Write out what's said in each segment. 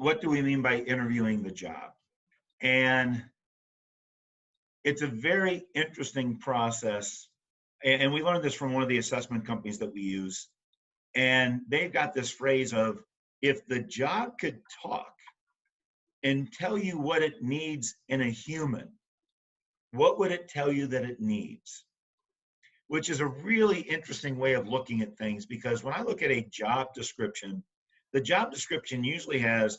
what do we mean by interviewing the job? And it's a very interesting process. And we learned this from one of the assessment companies that we use. And they've got this phrase of, if the job could talk and tell you what it needs in a human, what would it tell you that it needs? Which is a really interesting way of looking at things, because when I look at a job description, the job description usually has,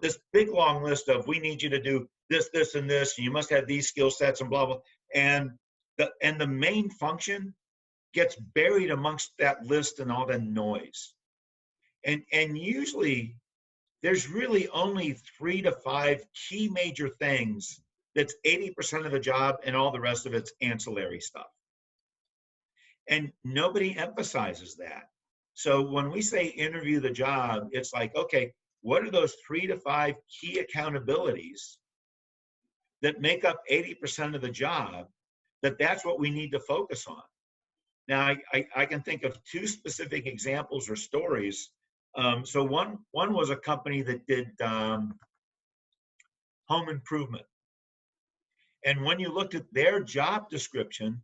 this big long list of, we need you to do this, this, and this, and you must have these skill sets and blah, blah. And the main function gets buried amongst that list and all that noise. And usually there's really only 3 to 5 key major things that's 80% of the job, and all the rest of it's ancillary stuff. And nobody emphasizes that. So when we say interview the job, it's like, okay, what are those 3 to 5 key accountabilities that make up 80% of the job, that's what we need to focus on? Now, I can think of 2 specific examples or stories. So one was a company that did home improvement. And when you looked at their job description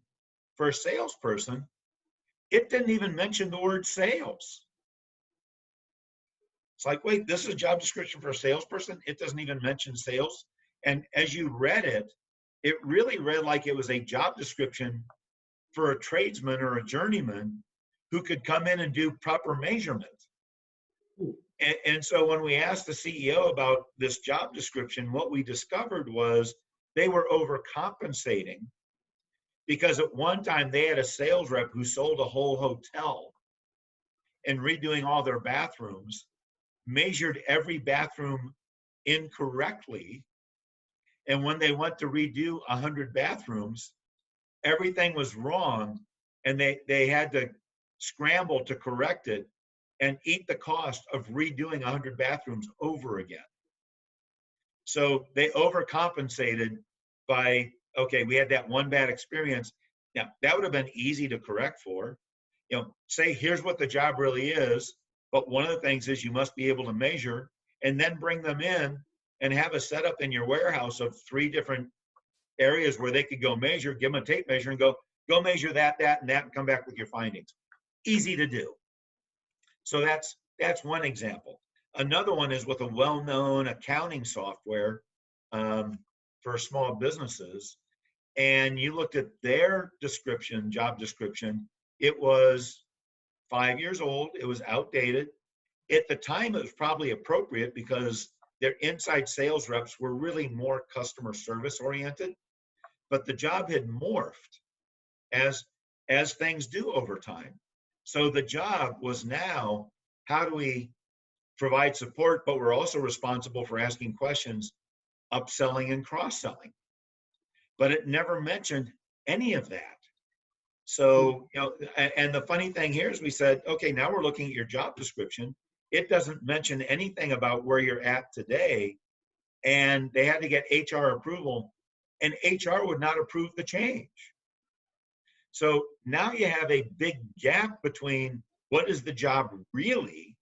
for a salesperson, it didn't even mention the word sales. It's like, wait, this is a job description for a salesperson? It doesn't even mention sales. And as you read it, it really read like it was a job description for a tradesman or a journeyman who could come in and do proper measurement. And so when we asked the CEO about this job description, what we discovered was they were overcompensating, because at one time they had a sales rep who sold a whole hotel, and redoing all their bathrooms, measured every bathroom incorrectly. And when they went to redo 100 bathrooms, everything was wrong, and they had to scramble to correct it and eat the cost of redoing 100 bathrooms over again. So they overcompensated by, okay, we had that one bad experience. Now, that would have been easy to correct for. Say, here's what the job really is, but one of the things is you must be able to measure, and then bring them in and have a setup in your warehouse of 3 different areas where they could go measure, give them a tape measure and go measure that, and that, and come back with your findings. Easy to do. So that's one example. Another one is with a well-known accounting software for small businesses. And you looked at their description, job description, it was 5 years old, it was outdated. At the time, it was probably appropriate because their inside sales reps were really more customer service oriented, but the job had morphed as things do over time. So the job was now, how do we provide support, but we're also responsible for asking questions, upselling and cross-selling. But it never mentioned any of that. So, and the funny thing here is we said, okay, now we're looking at your job description. It doesn't mention anything about where you're at today. And they had to get HR approval, and HR would not approve the change. So now you have a big gap between what is the job really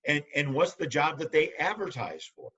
and what's the job that they advertise for.